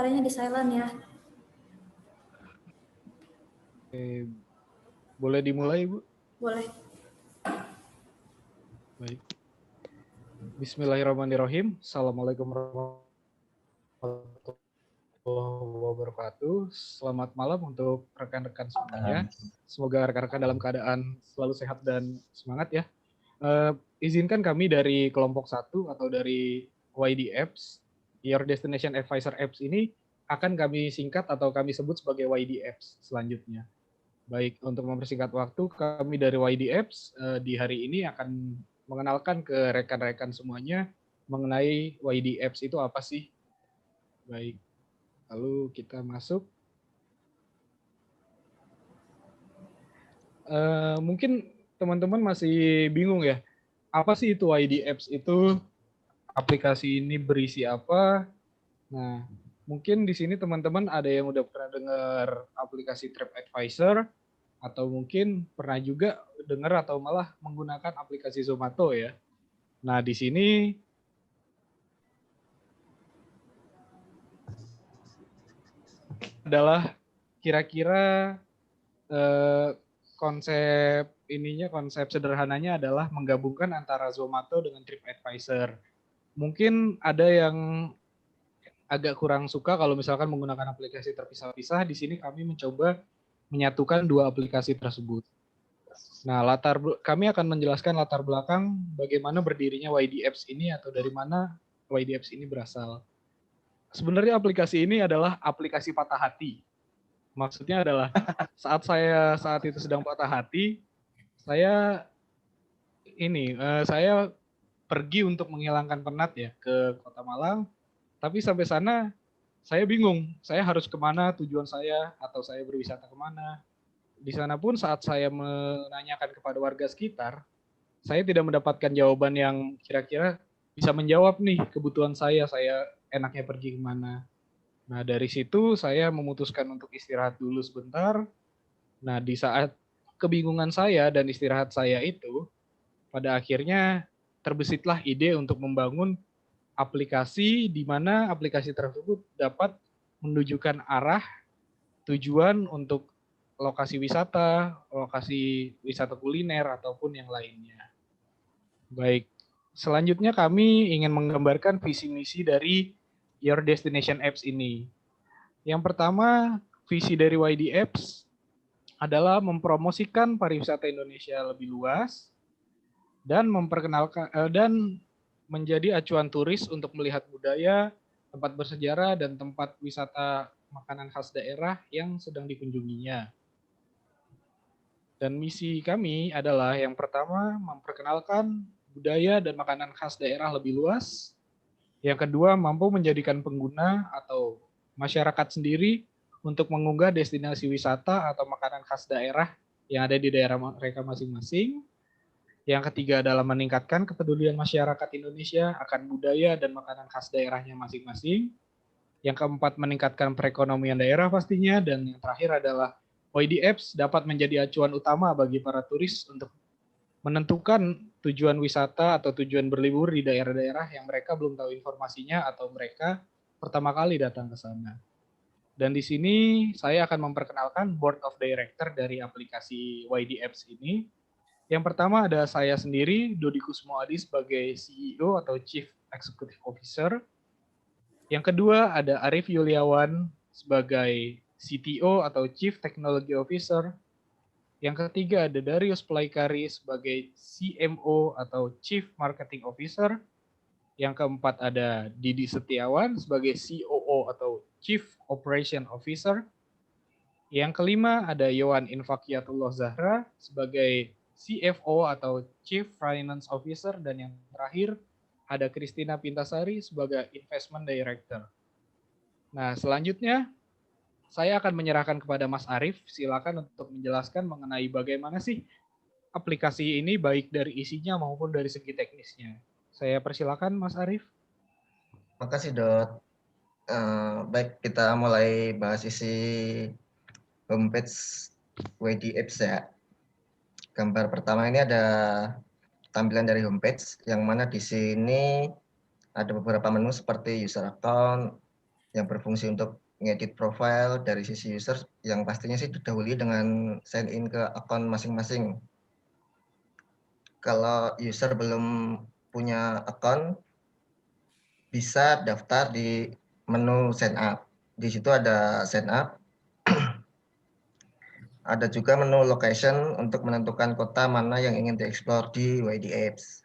Suaranya di silent ya. Boleh dimulai, Bu? Boleh. Baik. Bismillahirrahmanirrahim. Assalamualaikum warahmatullahi wabarakatuh. Selamat malam untuk rekan-rekan semuanya. Semoga rekan-rekan dalam keadaan selalu sehat dan semangat ya. Izinkan kami dari kelompok 1 atau dari YD Apps, Your Destination Advisor Apps ini akan kami singkat atau kami sebut sebagai YD Apps selanjutnya. Baik, untuk mempersingkat waktu, kami dari YD Apps di hari ini akan mengenalkan ke rekan-rekan semuanya mengenai YD Apps itu apa sih. Baik, lalu kita masuk. Mungkin teman-teman masih bingung ya, apa sih itu YD Apps itu, aplikasi ini berisi apa. Nah, mungkin di sini teman-teman ada yang udah pernah dengar aplikasi TripAdvisor, atau mungkin pernah juga dengar atau malah menggunakan aplikasi Zomato ya. Nah, di sini adalah kira-kira konsep sederhananya adalah menggabungkan antara Zomato dengan TripAdvisor. Mungkin ada yang agak kurang suka kalau misalkan menggunakan aplikasi terpisah-pisah. Di sini kami mencoba menyatukan dua aplikasi tersebut. Nah, kami akan menjelaskan latar belakang bagaimana berdirinya YD Apps ini atau dari mana YD Apps ini berasal. Sebenarnya aplikasi ini adalah aplikasi patah hati. Maksudnya adalah saat itu sedang patah hati, saya pergi untuk menghilangkan penat ya ke Kota Malang. Tapi sampai sana saya bingung, saya harus kemana tujuan saya atau saya berwisata kemana. Di sana pun saat saya menanyakan kepada warga sekitar, saya tidak mendapatkan jawaban yang kira-kira bisa menjawab nih kebutuhan saya enaknya pergi kemana. Nah, dari situ saya memutuskan untuk istirahat dulu sebentar. Nah, di saat kebingungan saya dan istirahat saya itu, pada akhirnya terbesitlah ide untuk membangun aplikasi di mana aplikasi tersebut dapat menunjukkan arah tujuan untuk lokasi wisata kuliner ataupun yang lainnya. Baik, selanjutnya kami ingin menggambarkan visi misi dari Your Destination Apps ini. Yang pertama, visi dari YD Apps adalah mempromosikan pariwisata Indonesia lebih luas dan dan menjadi acuan turis untuk melihat budaya, tempat bersejarah, dan tempat wisata makanan khas daerah yang sedang dikunjunginya. Dan misi kami adalah yang pertama, memperkenalkan budaya dan makanan khas daerah lebih luas. Yang kedua, mampu menjadikan pengguna atau masyarakat sendiri untuk mengunggah destinasi wisata atau makanan khas daerah yang ada di daerah mereka masing-masing. Yang ketiga adalah meningkatkan kepedulian masyarakat Indonesia akan budaya dan makanan khas daerahnya masing-masing. Yang keempat, meningkatkan perekonomian daerah pastinya. Dan yang terakhir adalah YD Apps dapat menjadi acuan utama bagi para turis untuk menentukan tujuan wisata atau tujuan berlibur di daerah-daerah yang mereka belum tahu informasinya atau mereka pertama kali datang ke sana. Dan di sini saya akan memperkenalkan Board of Director dari aplikasi YD Apps ini. Yang pertama ada saya sendiri, Dodi Kusmo Adi sebagai CEO atau Chief Executive Officer. Yang kedua ada Arif Yuliawan sebagai CTO atau Chief Technology Officer. Yang ketiga ada Darius Pelaikari sebagai CMO atau Chief Marketing Officer. Yang keempat ada Didi Setiawan sebagai COO atau Chief Operation Officer. Yang kelima ada Yohan Infakiatullah Zahra sebagai CFO atau Chief Finance Officer. Dan yang terakhir ada Christina Pintasari sebagai Investment Director. Nah, selanjutnya saya akan menyerahkan kepada Mas Arif. Silakan untuk menjelaskan mengenai bagaimana sih aplikasi ini baik dari isinya maupun dari segi teknisnya. Saya persilakan Mas Arif. Makasih Dot. Baik, kita mulai bahas isi homepage YD Apps ya. Gambar pertama ini ada tampilan dari homepage, yang mana di sini ada beberapa menu seperti user account, yang berfungsi untuk ngedit profile dari sisi user yang pastinya sih didahului dengan sign in ke akun masing-masing. Kalau user belum punya akun, bisa daftar di menu sign up. Di situ ada sign up, ada juga menu location untuk menentukan kota mana yang ingin dieksplor di YD Apps.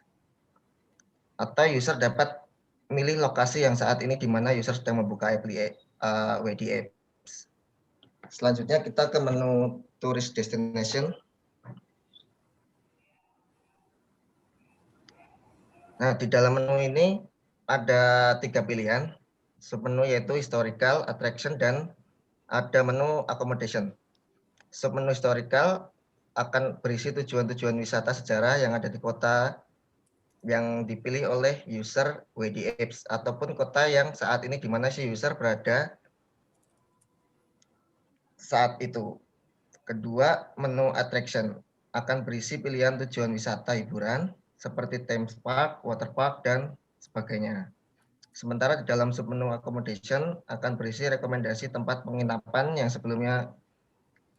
Atau user dapat milih lokasi yang saat ini di mana user sedang membuka YD Apps. Selanjutnya kita ke menu tourist destination. Nah, di dalam menu ini ada 3 pilihan. Submenu yaitu historical, attraction, dan ada menu accommodation. Submenu historical akan berisi tujuan-tujuan wisata sejarah yang ada di kota yang dipilih oleh user YD Apps ataupun kota yang saat ini di mana si user berada saat itu. Kedua, menu attraction akan berisi pilihan tujuan wisata hiburan seperti theme park, water park, dan sebagainya. Sementara di dalam submenu accommodation akan berisi rekomendasi tempat penginapan yang sebelumnya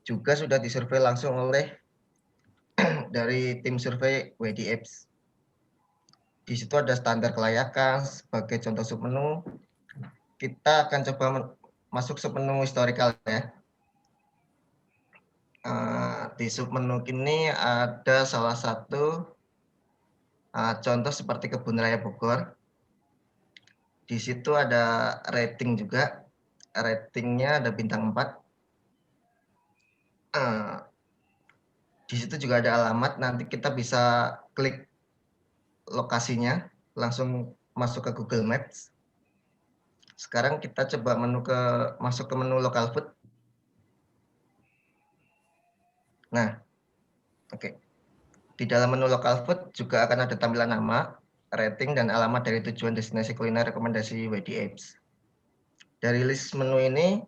juga sudah disurvei langsung oleh dari tim survei YD Apps. Di situ ada standar kelayakan sebagai contoh submenu. Kita akan coba masuk submenu historical ya. Di submenu ini ada salah satu contoh seperti Kebun Raya Bogor. Di situ ada rating juga. Ratingnya ada bintang 4. Di situ juga ada alamat. Nanti kita bisa klik lokasinya, langsung masuk ke Google Maps. Sekarang kita coba masuk ke menu local food. Nah, oke. Di dalam menu local food juga akan ada tampilan nama, rating, dan alamat dari tujuan destinasi kuliner rekomendasi YD Apps. Dari list menu ini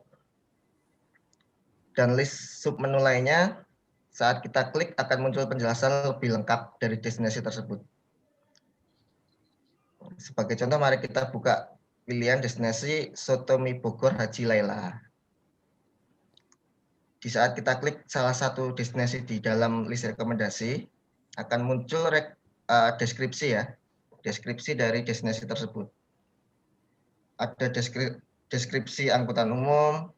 dan list submenu lainnya, saat kita klik akan muncul penjelasan lebih lengkap dari destinasi tersebut. Sebagai contoh, mari kita buka pilihan destinasi Soto Mie Bogor Haji Laila. Di saat kita klik salah satu destinasi di dalam list rekomendasi, akan muncul deskripsi ya, deskripsi dari destinasi tersebut. Ada deskripsi angkutan umum,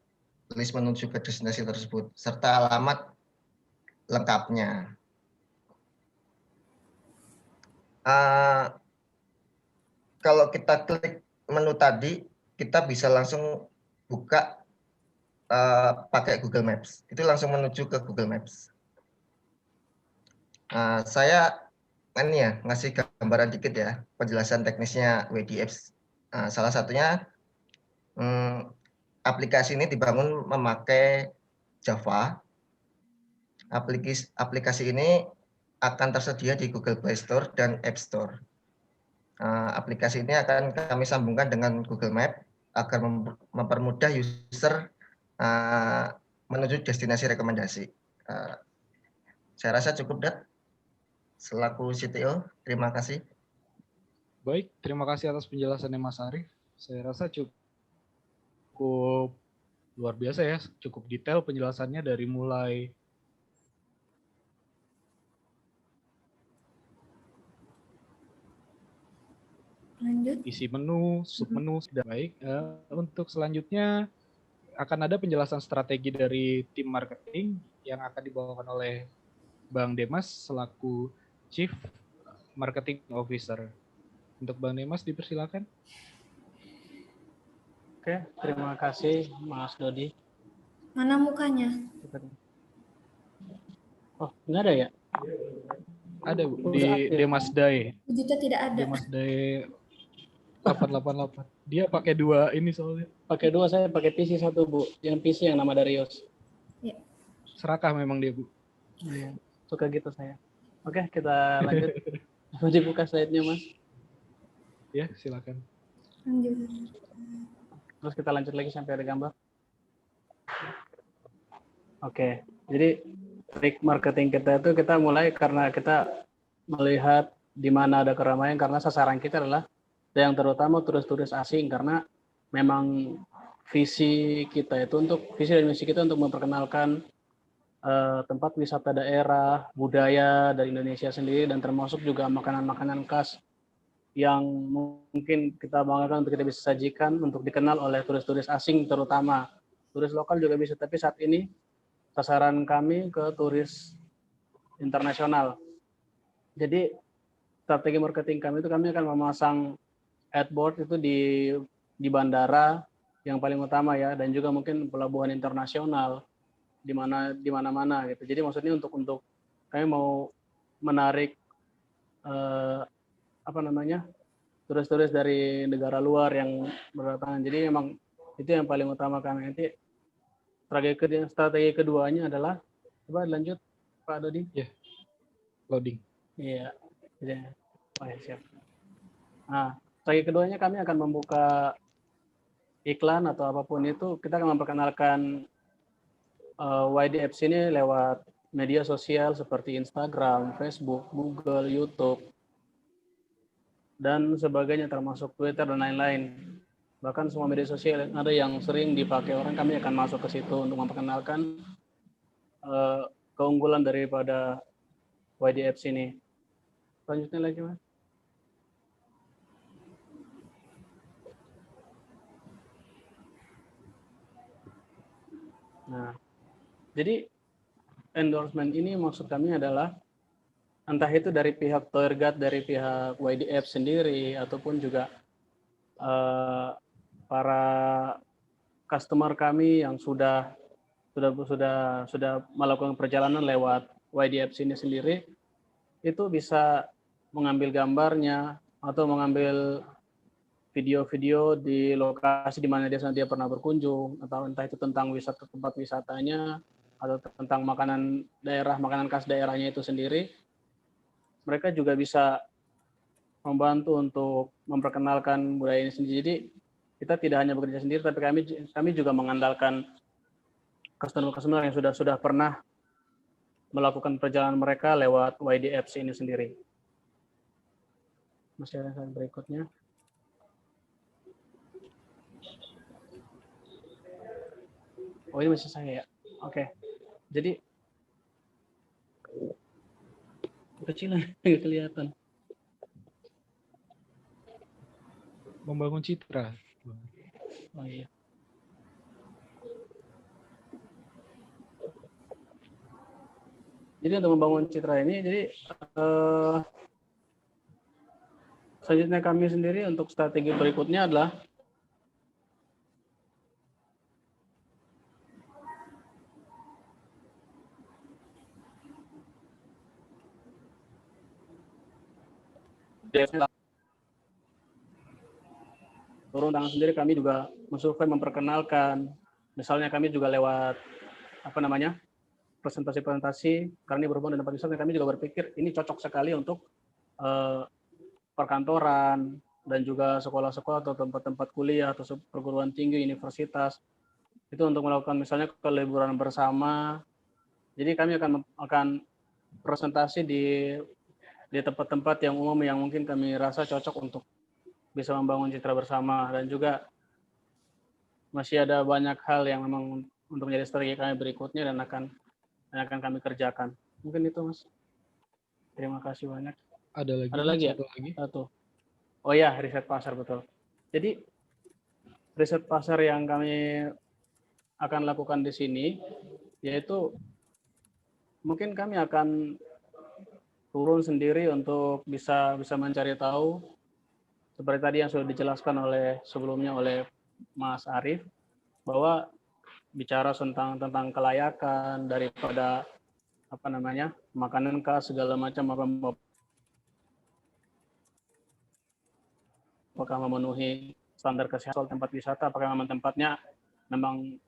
list menuju ke destinasi tersebut, serta alamat lengkapnya. Kalau kita klik menu tadi, kita bisa langsung buka pakai Google Maps. Itu langsung menuju ke Google Maps. Saya ngasih gambaran dikit ya, penjelasan teknisnya YD Apps. Salah satunya aplikasi ini dibangun memakai Java. Aplikasi ini akan tersedia di Google Play Store dan App Store. Aplikasi ini akan kami sambungkan dengan Google Map agar mempermudah user menuju destinasi rekomendasi. Saya rasa cukup, Dat. Selaku CTO, terima kasih. Baik, terima kasih atas penjelasannya Mas Arief. Saya rasa cukup luar biasa ya, cukup detail penjelasannya dari mulai isi menu, submenu, sudah baik. Untuk selanjutnya akan ada penjelasan strategi dari tim marketing yang akan dibawakan oleh Bang Demas selaku Chief Marketing Officer. Untuk Bang Demas dipersilakan. Oke, terima kasih Mas Dodi. Mana mukanya? Oh, nggak ada ya? Ada Bu, di Demas Day. Jika tidak ada. Demas Day 888. Dia pakai 2 ini soalnya. Pakai 2, saya pakai PC 1, Bu. Yang PC yang nama Darius. Ya. Serakah memang dia, Bu. Iya, suka gitu saya. Oke, kita lanjut. Mau dibuka slide-nya, Mas? Ya, silakan. Lanjut. Terus kita lanjut lagi sampai ada gambar. Oke, jadi trik marketing kita itu kita mulai karena kita melihat di mana ada keramaian karena sasaran kita adalah yang terutama turis-turis asing karena memang visi dan misi kita untuk memperkenalkan tempat wisata daerah, budaya dari Indonesia sendiri, dan termasuk juga makanan-makanan khas yang mungkin kita banggakan untuk kita bisa sajikan untuk dikenal oleh turis-turis asing terutama. Turis lokal juga bisa, tapi saat ini sasaran kami ke turis internasional. Jadi strategi marketing kami itu kami akan memasang adboard itu di bandara yang paling utama ya, dan juga mungkin pelabuhan internasional di mana-mana gitu. Jadi maksudnya untuk kami mau menarik turis-turis dari negara luar yang berdatangan. Jadi memang itu yang paling utama kami. Nanti strategi keduanya adalah, coba lanjut Pak Dodi. Loading. Iya. Oh, ya, siap. Nah, strategi keduanya kami akan membuka iklan atau apapun itu. Kita akan memperkenalkan YD Apps ini lewat media sosial seperti Instagram, Facebook, Google, YouTube, dan sebagainya, termasuk Twitter dan lain-lain. Bahkan semua media sosial ada yang sering dipakai orang, kami akan masuk ke situ untuk memperkenalkan keunggulan daripada YD Apps ini. Selanjutnya lagi, Mas. Nah, jadi endorsement ini maksud kami adalah entah itu dari pihak tour guide, dari pihak YD Apps sendiri, ataupun juga para customer kami yang sudah melakukan perjalanan lewat YD Apps ini sendiri, itu bisa mengambil gambarnya atau mengambil video-video di lokasi di mana dia pernah berkunjung, atau entah itu tentang tempat wisatanya atau tentang makanan khas daerahnya itu sendiri. Mereka juga bisa membantu untuk memperkenalkan budaya ini sendiri. Jadi kita tidak hanya bekerja sendiri, tapi kami juga mengandalkan customer yang sudah pernah melakukan perjalanan mereka lewat YD Apps ini sendiri. Masih ada slide berikutnya. Oh, ini masih saya ya. Oke. Jadi kecilan nggak kelihatan. Membangun citra. Oh iya. Jadi untuk membangun citra ini, jadi selanjutnya kami sendiri untuk strategi berikutnya adalah turun tangan sendiri. Kami juga mensurvei, memperkenalkan, misalnya kami juga lewat presentasi-presentasi, karena ini berhubungan dengan tempat wisata, kami juga berpikir ini cocok sekali untuk perkantoran dan juga sekolah-sekolah atau tempat-tempat kuliah atau perguruan tinggi, universitas, itu untuk melakukan misalnya liburan bersama. Jadi kami akan presentasi di tempat-tempat yang umum yang mungkin kami rasa cocok untuk bisa membangun citra bersama, dan juga masih ada banyak hal yang memang untuk menjadi strategi kami berikutnya dan akan kami kerjakan. Mungkin itu, Mas. Terima kasih banyak. Ada lagi? Ada lagi ya? Satu lagi. Satu. Oh ya, riset pasar, betul. Jadi riset pasar yang kami akan lakukan di sini, yaitu mungkin kami akan turun sendiri untuk bisa mencari tahu, seperti tadi yang sudah dijelaskan sebelumnya oleh Mas Arief, bahwa bicara tentang kelayakan daripada makanan khas segala macam, apakah memenuhi standar kesehatan tempat wisata, apakah memang tempatnya memang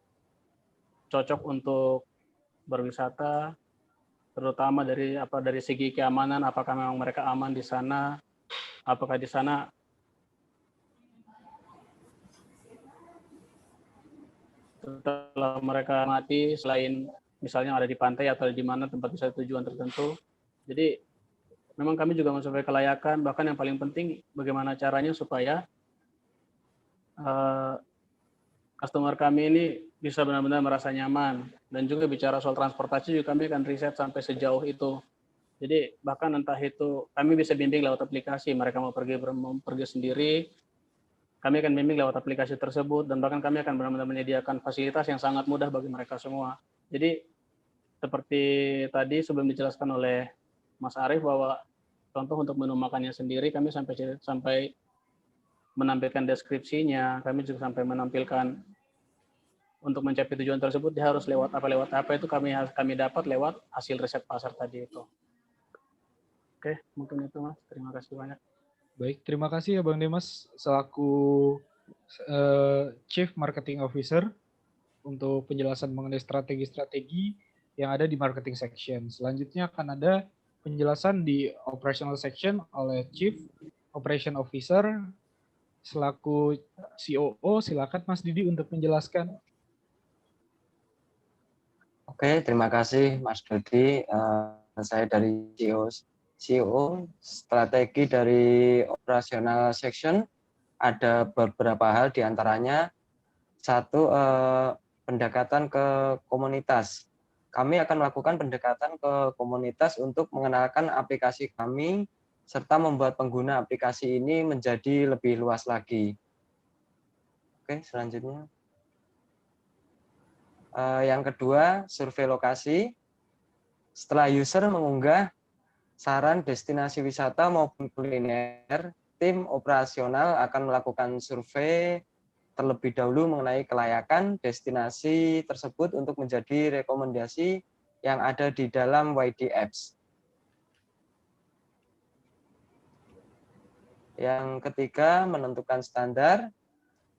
cocok untuk berwisata, terutama dari segi keamanan, apakah memang mereka aman di sana, apakah di sana setelah mereka mati, selain misalnya ada di pantai atau di mana tempat wisata tujuan tertentu. Jadi memang kami juga mensurvei kelayakan, bahkan yang paling penting bagaimana caranya supaya customer kami ini bisa benar-benar merasa nyaman. Dan juga bicara soal transportasi juga kami akan riset sampai sejauh itu. Jadi bahkan entah itu kami bisa bimbing lewat aplikasi, mereka mau pergi sendiri, kami akan bimbing lewat aplikasi tersebut, dan bahkan kami akan benar-benar menyediakan fasilitas yang sangat mudah bagi mereka semua. Jadi seperti tadi sebelum dijelaskan oleh Mas Arief bahwa contoh untuk menu makannya sendiri kami sampai menampilkan deskripsinya, kami juga sampai menampilkan untuk mencapai tujuan tersebut dia harus lewat apa itu kami dapat lewat hasil riset pasar tadi itu. Oke, mungkin itu Mas. Terima kasih banyak. Baik, terima kasih ya Bang Dimas selaku Chief Marketing Officer untuk penjelasan mengenai strategi-strategi yang ada di marketing section. Selanjutnya akan ada penjelasan di operational section oleh Chief Operation Officer selaku COO. Silakan Mas Didi untuk menjelaskan. Oke, terima kasih Mas Dodi. Saya dari CEO strategi dari operational section. Ada beberapa hal diantaranya. Satu, pendekatan ke komunitas. Kami akan melakukan pendekatan ke komunitas untuk mengenalkan aplikasi kami serta membuat pengguna aplikasi ini menjadi lebih luas lagi. Oke, selanjutnya. Yang kedua, survei lokasi. Setelah user mengunggah saran destinasi wisata maupun kuliner, tim operasional akan melakukan survei terlebih dahulu mengenai kelayakan destinasi tersebut untuk menjadi rekomendasi yang ada di dalam YD Apps. Yang ketiga, menentukan standar.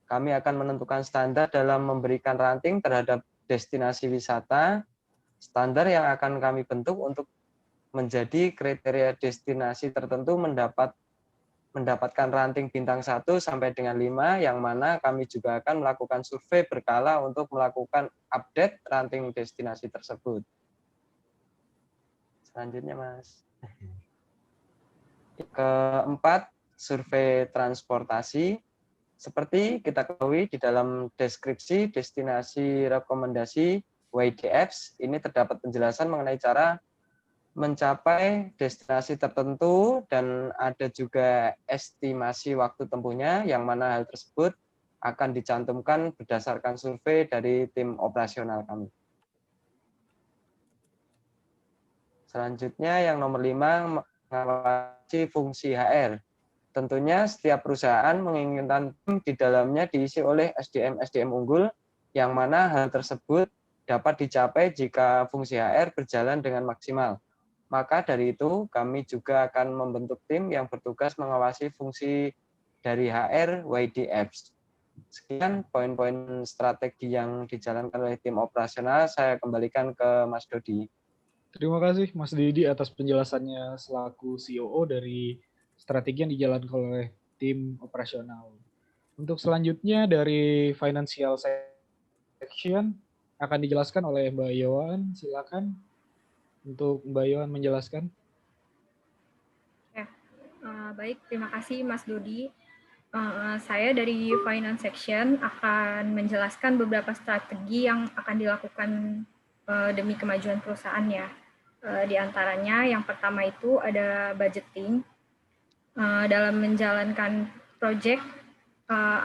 Kami akan menentukan standar dalam memberikan ranting terhadap destinasi wisata. Standar yang akan kami bentuk untuk menjadi kriteria destinasi tertentu mendapatkan ranting bintang 1 sampai dengan 5, yang mana kami juga akan melakukan survei berkala untuk melakukan update ranting destinasi tersebut. Selanjutnya, Mas. Keempat, survei transportasi. Seperti kita ketahui di dalam deskripsi destinasi rekomendasi YD Apps, ini terdapat penjelasan mengenai cara mencapai destinasi tertentu dan ada juga estimasi waktu tempuhnya, yang mana hal tersebut akan dicantumkan berdasarkan survei dari tim operasional kami. Selanjutnya yang nomor 5, mengawasi fungsi HR. Tentunya setiap perusahaan menginginkan tim di dalamnya diisi oleh SDM unggul, yang mana hal tersebut dapat dicapai jika fungsi HR berjalan dengan maksimal. Maka dari itu, kami juga akan membentuk tim yang bertugas mengawasi fungsi dari HR YD Apps. Sekian poin-poin strategi yang dijalankan oleh tim operasional. Saya kembalikan ke Mas Dodi. Terima kasih Mas Didi atas penjelasannya selaku COO dari strategi yang dijalankan oleh tim operasional. Untuk selanjutnya dari financial section akan dijelaskan oleh Mbak Yohan. Silakan untuk Mbak Yohan menjelaskan. Ya, baik, terima kasih Mas Dodi. Saya dari finance section akan menjelaskan beberapa strategi yang akan dilakukan demi kemajuan perusahaan ya. Di antaranya yang pertama itu ada budgeting. Dalam menjalankan proyek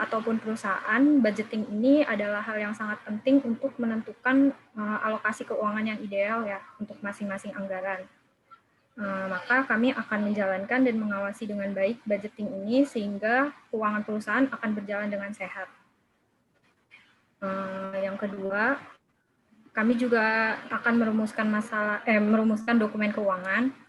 ataupun perusahaan, budgeting ini adalah hal yang sangat penting untuk menentukan alokasi keuangan yang ideal ya untuk masing-masing anggaran. Maka kami akan menjalankan dan mengawasi dengan baik budgeting ini sehingga keuangan perusahaan akan berjalan dengan sehat. Yang kedua, kami juga akan merumuskan dokumen keuangan.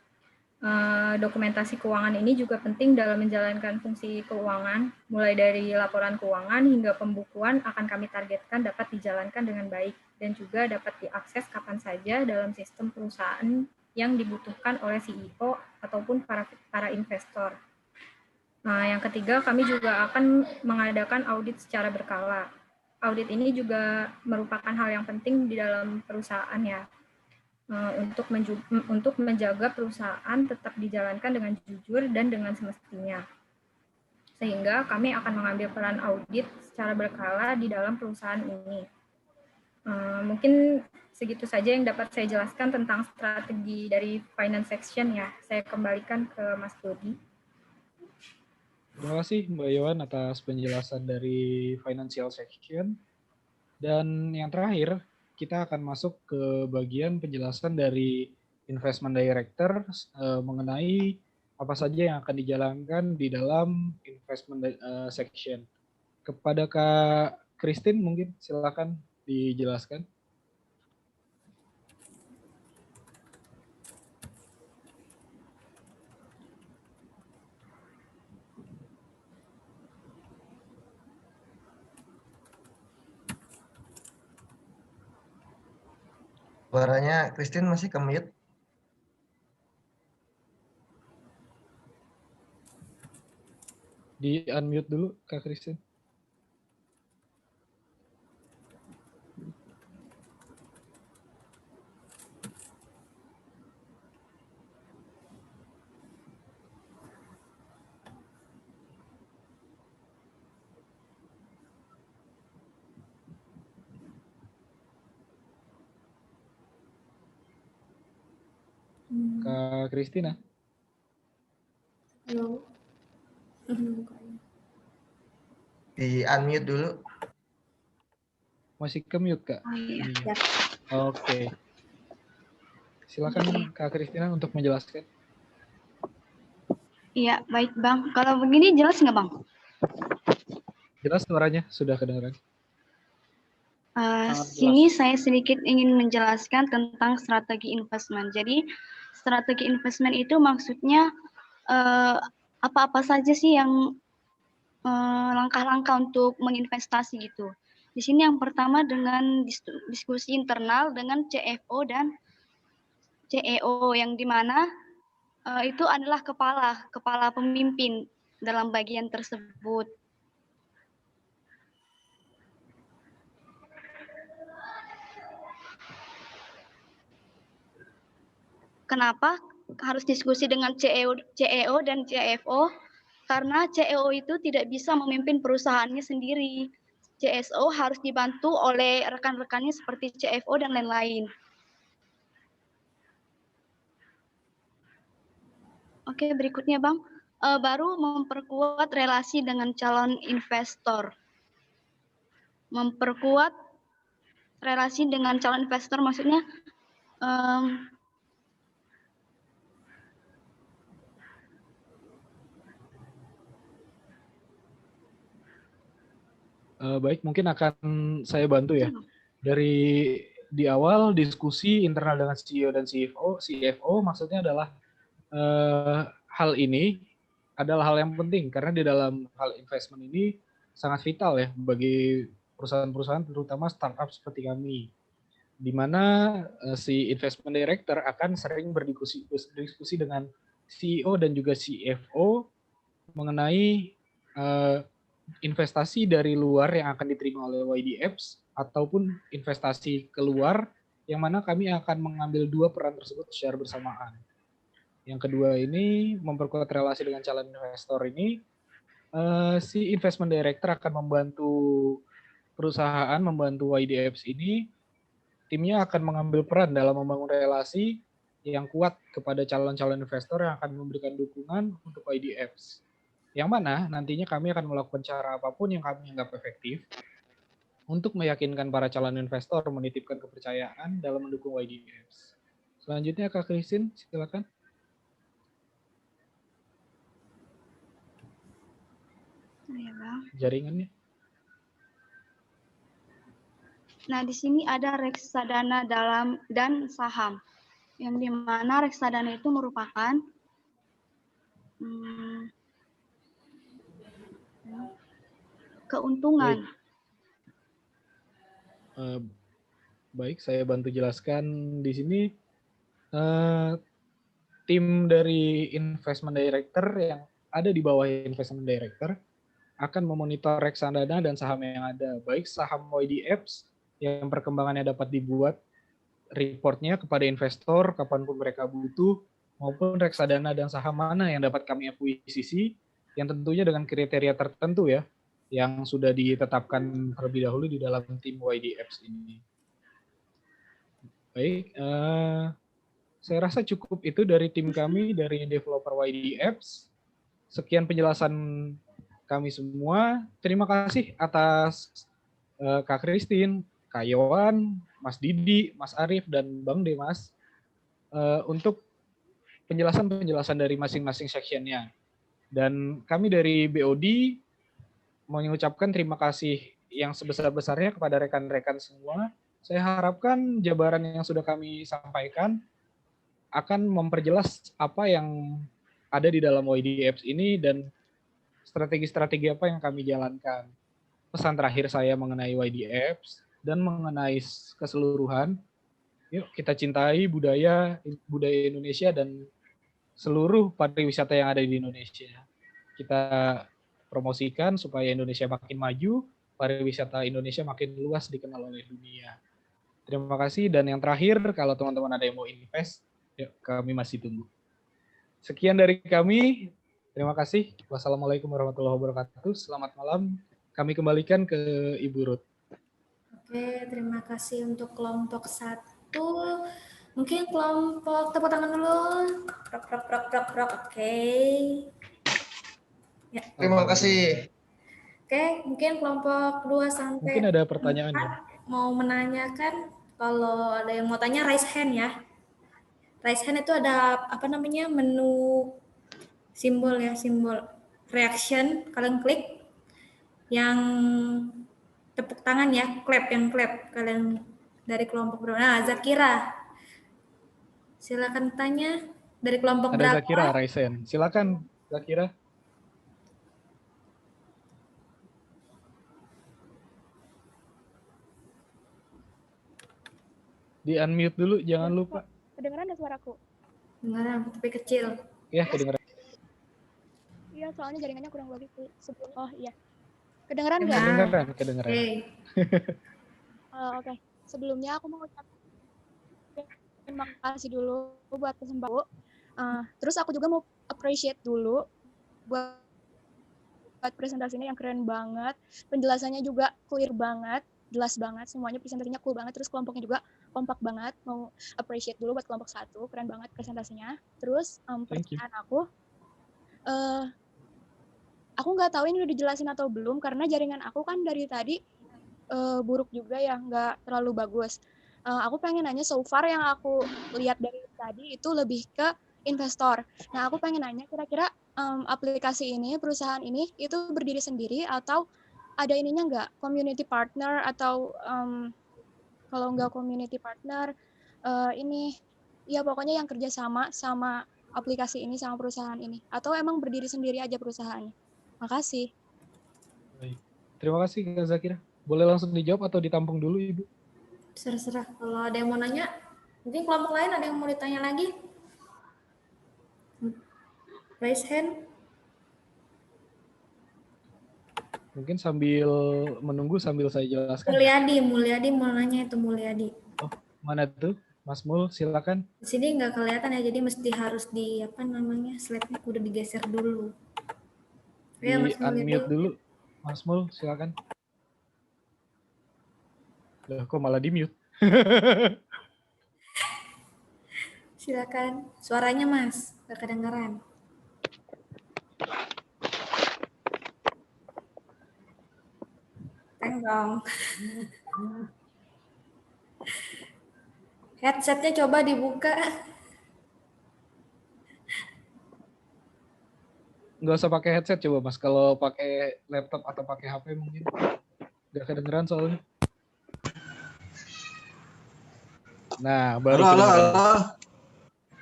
Dokumentasi keuangan ini juga penting dalam menjalankan fungsi keuangan, mulai dari laporan keuangan hingga pembukuan akan kami targetkan dapat dijalankan dengan baik dan juga dapat diakses kapan saja dalam sistem perusahaan yang dibutuhkan oleh CEO ataupun para investor. Nah, yang ketiga, kami juga akan mengadakan audit secara berkala. Audit ini juga merupakan hal yang penting di dalam perusahaan ya. Untuk menjaga perusahaan tetap dijalankan dengan jujur dan dengan semestinya. sehingga kami akan mengambil peran audit secara berkala di dalam perusahaan ini. Mungkin segitu saja yang dapat saya jelaskan tentang strategi dari finance section ya. Saya kembalikan ke Mas Dodi. Terima kasih Mbak Yohan atas penjelasan dari financial section. Dan yang terakhir, kita akan masuk ke bagian penjelasan dari investment director mengenai apa saja yang akan dijalankan di dalam investment section. Kepada Kak Christine mungkin silakan dijelaskan. Suaranya Christine masih ke-mute. Di unmute dulu Kak Christine. Kak Christina. Halo. Mukanya. Di unmute dulu. Masih ke-mute Kak? Oh iya. Ini. Ya. Oke. Silakan Kak Christina untuk menjelaskan. Iya, baik Bang. Kalau begini jelas nggak Bang? Jelas suaranya sudah kedengaran. Sini saya sedikit ingin menjelaskan tentang strategi investment. Jadi strategi investment itu maksudnya apa-apa saja sih yang langkah-langkah untuk menginvestasi gitu. Di sini yang pertama dengan diskusi internal dengan CFO dan CEO yang dimana itu adalah kepala pemimpin dalam bagian tersebut. Kenapa harus diskusi dengan CEO dan CFO? Karena CEO itu tidak bisa memimpin perusahaannya sendiri. CSO harus dibantu oleh rekan-rekannya seperti CFO dan lain-lain. Oke, berikutnya Bang. Baru memperkuat relasi dengan calon investor. Memperkuat relasi dengan calon investor maksudnya Baik, mungkin akan saya bantu ya. Dari di awal diskusi internal dengan CEO dan CFO maksudnya adalah hal ini adalah hal yang penting karena di dalam hal investment ini sangat vital ya bagi perusahaan-perusahaan terutama startup seperti kami. Di mana si investment director akan sering berdiskusi dengan CEO dan juga CFO mengenai investasi dari luar yang akan diterima oleh YDFs ataupun investasi keluar yang mana kami akan mengambil dua peran tersebut secara bersamaan. Yang kedua ini memperkuat relasi dengan calon investor ini, si investment director akan membantu perusahaan, membantu YDFs ini, timnya akan mengambil peran dalam membangun relasi yang kuat kepada calon-calon investor yang akan memberikan dukungan untuk YDFs. Yang mana nantinya kami akan melakukan cara apapun yang kami anggap efektif untuk meyakinkan para calon investor menitipkan kepercayaan dalam mendukung YDFs. Selanjutnya Kak Christine, silakan. Ya, Bang. Jaringannya. Nah, di sini ada reksadana dan saham. Yang dimana reksadana itu merupakan keuntungan. Baik, saya bantu jelaskan di sini. Tim dari investment director yang ada di bawah investment director akan memonitor reksadana dan saham yang ada, baik saham YDFs yang perkembangannya dapat dibuat reportnya kepada investor kapanpun mereka butuh, maupun reksadana dan saham mana yang dapat kami akuisisi yang tentunya dengan kriteria tertentu ya, yang sudah ditetapkan terlebih dahulu di dalam tim YD Apps ini. Baik, saya rasa cukup itu dari tim kami, dari developer YD Apps. Sekian penjelasan kami semua. Terima kasih atas Kak Christine, Kak Yowan, Mas Didi, Mas Arief, dan Bang Demas untuk penjelasan-penjelasan dari masing-masing sectionnya. Dan kami dari BOD mengucapkan terima kasih yang sebesar-besarnya kepada rekan-rekan semua. Saya harapkan jabaran yang sudah kami sampaikan akan memperjelas apa yang ada di dalam YD Apps ini dan strategi-strategi apa yang kami jalankan. Pesan terakhir saya mengenai YD Apps dan mengenai keseluruhan, yuk kita cintai budaya Indonesia dan seluruh pariwisata yang ada di Indonesia. Kita promosikan supaya Indonesia makin maju, pariwisata Indonesia makin luas dikenal oleh dunia. Terima kasih, dan yang terakhir, kalau teman-teman ada yang mau invest, yuk, kami masih tunggu. Sekian dari kami, terima kasih. Wassalamualaikum warahmatullahi wabarakatuh. Selamat malam. Kami kembalikan ke Ibu Ruth. Oke, terima kasih untuk kelompok 1. Mungkin kelompok tepuk tangan dulu. Prok. Oke. Ya. Terima kasih. Oke, mungkin kelompok 2 sampai Mungkin ada pertanyaan ya? mau menanyakan. Kalau ada yang mau tanya, raise hand ya. Raise hand itu ada apa namanya, menu simbol ya, simbol reaction. Kalian klik. Yang tepuk tangan ya, yang clap kalian dari kelompok berapa? Nah, Zakira, silakan tanya dari kelompok berapa? Ada Zakira, Raisen. Silakan Zakira. Di unmute dulu, jangan lupa. Kedengeran nggak suaraku? Dengaran, tapi kecil. Ya, kedengeran. Iya, soalnya jaringannya kurang bagus. Oh iya. Kedengeran nggak? Kedengeran. Oke. Sebelumnya aku mau ucapkan terima kasih dulu buat kesempatan. Terus aku juga mau appreciate dulu buat presentasinya yang keren banget. Penjelasannya juga clear banget, jelas banget. Semuanya presentasinya cool banget. Terus kelompoknya juga kompak banget. Mau appreciate dulu buat kelompok 1. Keren banget presentasinya. Terus pertanyaan aku nggak tahu ini udah dijelasin atau belum, karena jaringan aku kan dari tadi buruk juga ya, nggak terlalu bagus. Aku pengen nanya, so far yang aku lihat dari tadi itu lebih ke investor. Nah, aku pengen nanya, kira-kira aplikasi ini, perusahaan ini, itu berdiri sendiri atau ada ininya nggak? Community partner atau kalau nggak community partner, ini, ya pokoknya yang kerjasama sama aplikasi ini, sama perusahaan ini. Atau emang berdiri sendiri aja perusahaannya? Makasih. Baik. Terima kasih Kak Zakira. Boleh langsung dijawab atau ditampung dulu, Ibu? Serah. Kalau ada yang mau nanya, mungkin kelompok lain ada yang mau ditanya lagi? Raise hand. Mungkin sambil menunggu, sambil saya jelaskan. Mulyadi mau nanya itu, Mulyadi. Oh, mana tuh? Mas Mul, silakan. Di sini nggak kelihatan ya, jadi mesti harus di, slide-nya udah digeser dulu. Di unmute dulu, Mas Mul, silakan. Loh, kok malah di mute? Silakan, suaranya Mas, nggak kedengeran. Tengok. Headsetnya coba dibuka. Nggak usah pakai headset coba Mas, kalau pakai laptop atau pakai HP mungkin nggak kedengeran soalnya. Nah, baru halo.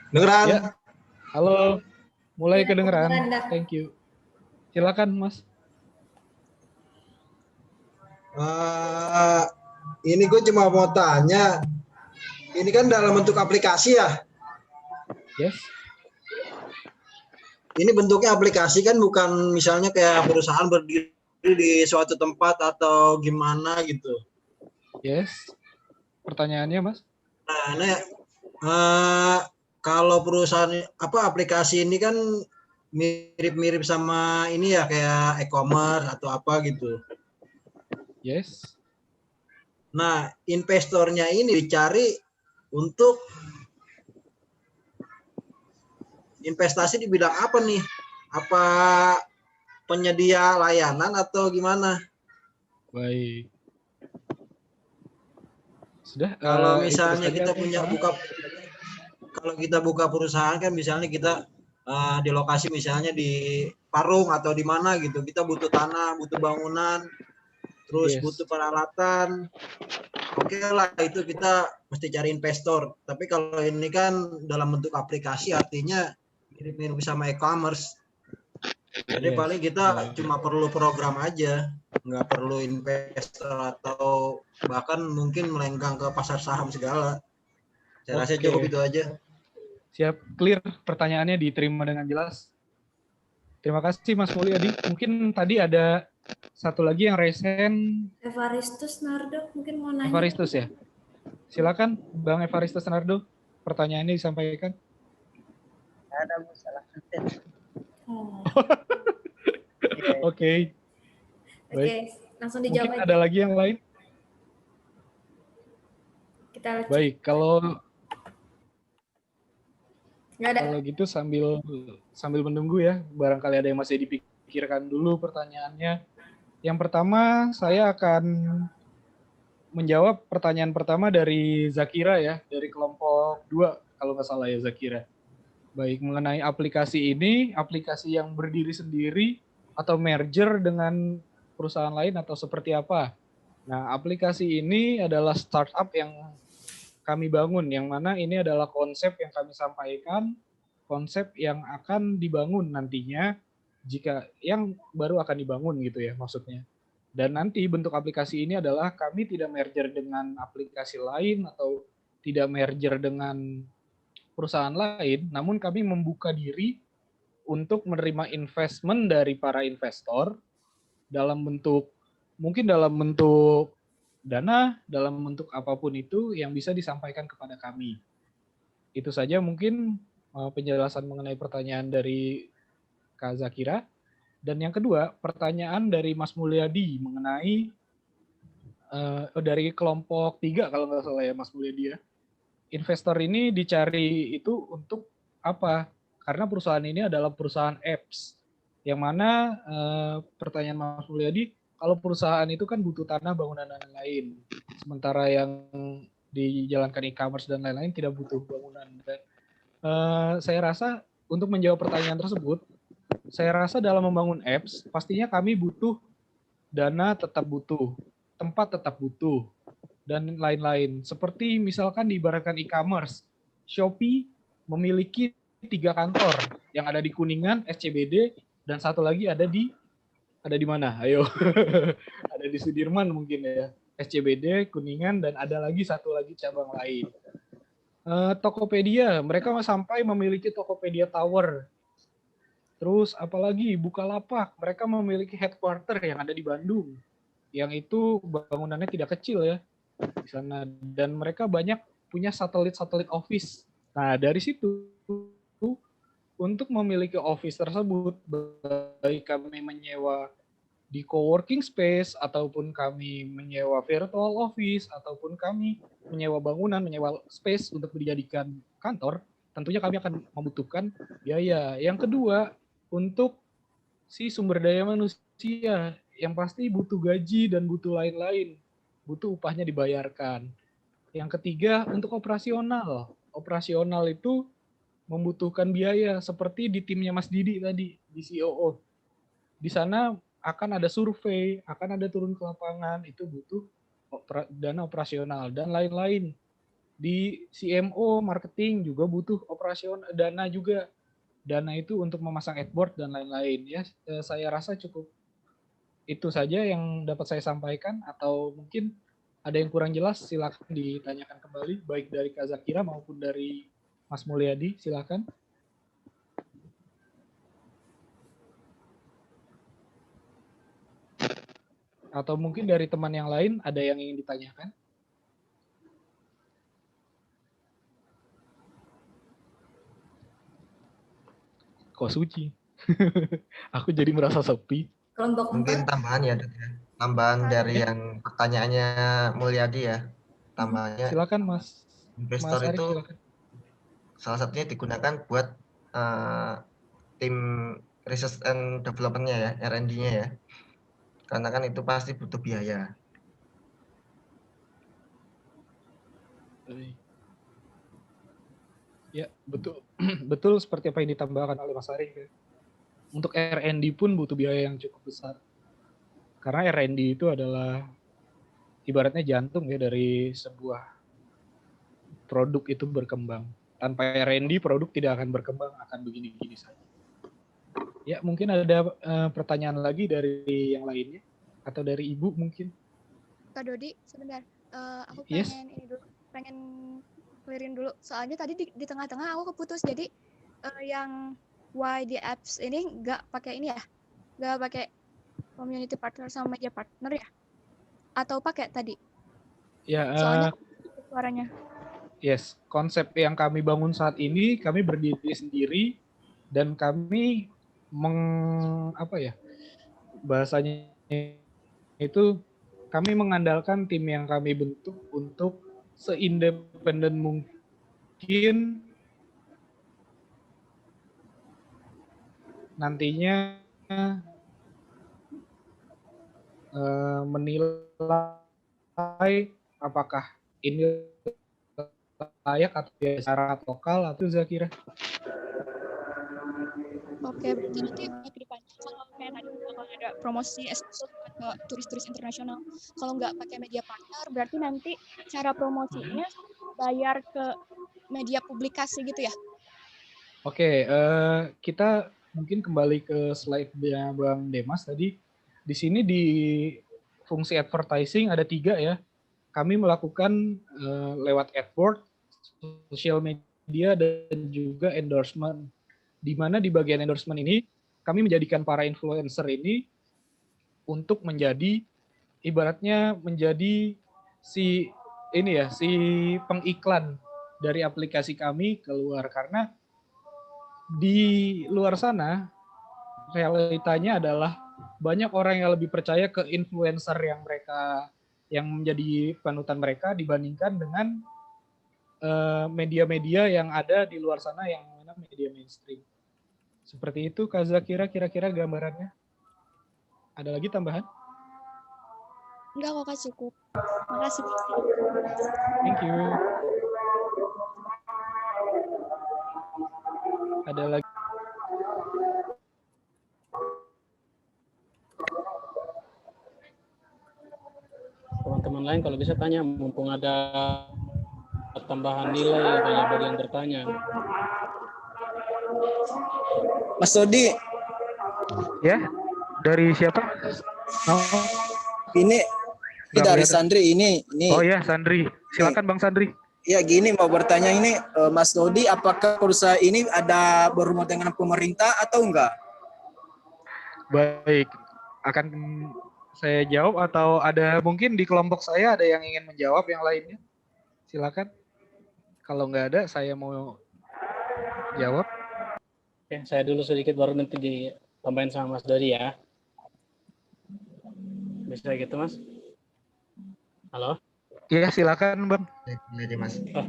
Dengeran? Ya. Halo. Mulai Ya, kedengeran. kedengeran. Thank you. Silakan, Mas. Ini gue cuma mau tanya. Ini kan dalam bentuk aplikasi ya? Yes. Ini bentuknya aplikasi kan, bukan misalnya kayak perusahaan berdiri di suatu tempat atau gimana gitu. Yes. Pertanyaannya, Mas? Nah, kalau perusahaan aplikasi ini kan mirip-mirip sama ini ya kayak e-commerce atau apa gitu. Yes. Nah, investornya ini dicari untuk investasi di bidang apa nih? Apa penyedia layanan atau gimana? Baik. Sudah. Kalau Itu misalnya saja. kita punya kalau kita buka perusahaan kan misalnya kita di lokasi misalnya di Parung atau di mana gitu, kita butuh tanah, butuh bangunan, terus Yes. butuh peralatan. Oke lah, itu kita mesti cari investor. Tapi kalau ini kan dalam bentuk aplikasi, artinya mirip-mirip sama e-commerce. Jadi Yes. paling kita cuma perlu program aja, nggak perlu investor atau bahkan mungkin melenggang ke pasar saham segala. Saya rasa Oke. cukup itu aja. Siap, clear, pertanyaannya diterima dengan jelas. Terima kasih Mas Mulyadi. Mungkin tadi ada satu lagi yang resen. Evaristus Nardo mungkin mau nanya. Evaristus ya. Silakan Bang Evaristus Nardo, pertanyaannya disampaikan. Ada masalah. Oh. Oke. Oke, Baik. langsung dijawab Mungkin aja. ada lagi yang lain? Kita Baik, kalau nggak ada. kalau gitu sambil menunggu ya, barangkali ada yang masih dipikirkan dulu pertanyaannya. Yang pertama, saya akan menjawab pertanyaan pertama dari Zakira ya, dari kelompok 2 kalau nggak salah ya Zakira. Baik, mengenai aplikasi ini, aplikasi yang berdiri sendiri atau merger dengan perusahaan lain atau seperti apa? Nah, aplikasi ini adalah startup yang kami bangun, yang mana ini adalah konsep yang kami sampaikan, konsep yang akan dibangun nantinya jika yang baru akan dibangun gitu ya maksudnya. Dan nanti bentuk aplikasi ini adalah kami tidak merger dengan aplikasi lain atau tidak merger dengan perusahaan lain, namun kami membuka diri untuk menerima investment dari para investor dalam bentuk, mungkin dalam bentuk dana, dalam bentuk apapun itu yang bisa disampaikan kepada kami. Itu saja mungkin penjelasan mengenai pertanyaan dari Kak Zakira. Dan yang kedua, pertanyaan dari Mas Mulyadi mengenai dari kelompok 3 kalau nggak salah ya Mas Mulyadi ya. Investor ini dicari itu untuk apa? Karena perusahaan ini adalah perusahaan apps. Yang mana pertanyaan Mas Mulyadi, kalau perusahaan itu kan butuh tanah, bangunan, dan lain-lain. Sementara yang dijalankan e-commerce dan lain-lain tidak butuh bangunan. Dan, saya rasa untuk menjawab pertanyaan tersebut, saya rasa dalam membangun apps, pastinya kami butuh dana tetap butuh, tempat tetap butuh, dan lain-lain. Seperti misalkan diibaratkan e-commerce, Shopee memiliki 3 kantor yang ada di Kuningan, SCBD, dan satu lagi ada di mana? Ayo, ada di Sudirman mungkin ya, SCBD, Kuningan, dan ada lagi satu lagi cabang lain. Tokopedia, mereka sampai memiliki Tokopedia Tower. Terus apalagi Bukalapak, mereka memiliki headquarter yang ada di Bandung, yang itu bangunannya tidak kecil ya di sana, dan mereka banyak punya satelit office. Nah, dari situ untuk memiliki office tersebut, baik kami menyewa di coworking space ataupun kami menyewa virtual office ataupun kami menyewa bangunan, menyewa space untuk dijadikan kantor, tentunya kami akan membutuhkan biaya. Yang kedua, untuk si sumber daya manusia yang pasti butuh gaji dan butuh lain-lain, butuh upahnya dibayarkan. Yang ketiga, untuk operasional. Operasional itu membutuhkan biaya, seperti di timnya Mas Didi tadi, di COO. Di sana akan ada survei, akan ada turun ke lapangan, itu butuh dana operasional dan lain-lain. Di CMO, marketing juga butuh operasional, dana juga. Dana itu untuk memasang adboard dan lain-lain ya. Saya rasa cukup itu saja yang dapat saya sampaikan, atau mungkin ada yang kurang jelas silakan ditanyakan kembali baik dari Kak Zakira maupun dari Mas Mulyadi, silakan. Atau mungkin dari teman yang lain ada yang ingin ditanyakan. Kok suci? Aku jadi merasa sepi. Kelompok Mungkin 4. tambahan ya, Dok, ya. Tambahan dari yang pertanyaannya Mulyadi ya. Tambahannya Silakan Mas investor Arif, itu silakan. salah satunya digunakan buat tim research and development-nya ya, R&D-nya ya. Karena kan itu pasti butuh biaya. Ya, betul. Betul seperti apa yang ditambahkan oleh Mas Arif. Ya. Untuk R&D pun butuh biaya yang cukup besar. Karena R&D itu adalah ibaratnya jantung ya dari sebuah produk itu berkembang. Tanpa R&D produk tidak akan berkembang, akan begini-begini saja. Ya, mungkin ada pertanyaan lagi dari yang lainnya atau dari Ibu mungkin. Kak Dodi, sebentar. Aku Yes. pengen clearin dulu. Soalnya tadi di tengah-tengah aku keputus. Jadi yang why the apps ini nggak pakai ini ya? Nggak pakai community partner sama media partner ya? Atau pakai tadi? Ya, Soalnya suaranya. yes, konsep yang kami bangun saat ini, kami berdiri sendiri dan kami bahasanya itu kami mengandalkan tim yang kami bentuk untuk seindependen mungkin nantinya menilai apakah ini layak atau masyarakat lokal atau Zakira. Oke, berarti nanti ke depannya kalau kayak tadi bakal ada promosi eksklusif ke turis-turis internasional. Kalau nggak pakai media partner, berarti nanti cara promosinya bayar ke media publikasi gitu ya? Oke, kita mungkin kembali ke slide-nya Bang Demas tadi. Di sini di fungsi advertising ada 3 ya. Kami melakukan lewat AdWords, social media, dan juga endorsement. Di mana di bagian endorsement ini kami menjadikan para influencer ini untuk menjadi ibaratnya menjadi si pengiklan dari aplikasi kami keluar, karena di luar sana realitanya adalah banyak orang yang lebih percaya ke influencer yang menjadi panutan mereka dibandingkan dengan media-media yang ada di luar sana yang media mainstream. Seperti itu, Kak Zakira, kira-kira gambarannya. Ada lagi tambahan? Enggak kok, Kak, cukup. Makasih. Thank you. Ada lagi? Teman-teman lain kalau bisa tanya, mumpung ada tambahan nilai atau bagi yang bertanya. Mas Dodi. Ya, dari siapa? Oh. Ini dari Sandri ini. Oh ya, Sandri. Silakan Bang Sandri. Ya, gini mau bertanya ini, Mas Dodi, apakah perusahaan ini ada berhubungan dengan pemerintah atau enggak? Baik, akan saya jawab atau ada mungkin di kelompok saya ada yang ingin menjawab yang lainnya? Silakan. Kalau nggak ada, saya mau jawab. Oke, saya dulu sedikit baru nanti ditambahin sama Mas Dodi ya. Bisa gitu, Mas? Halo? Iya, silakan, Bang. Jadi, Mas. Oh,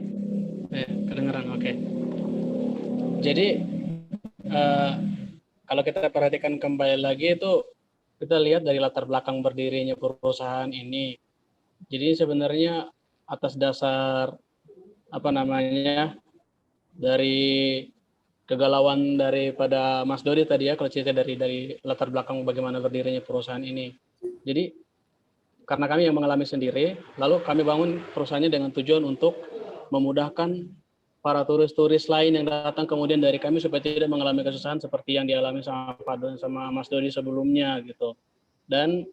ya, kedengeran, oke. Jadi, kalau kita perhatikan kembali lagi itu, kita lihat dari latar belakang berdirinya perusahaan ini. Jadi sebenarnya atas dasar dari kegalauan daripada Mas Dodi tadi ya, kalau cerita dari latar belakang bagaimana berdirinya perusahaan ini. Jadi karena kami yang mengalami sendiri, lalu kami bangun perusahaannya dengan tujuan untuk memudahkan para turis-turis lain yang datang kemudian dari kami supaya tidak mengalami kesusahan seperti yang dialami sama Pak Don sama Mas Dodi sebelumnya gitu. Dan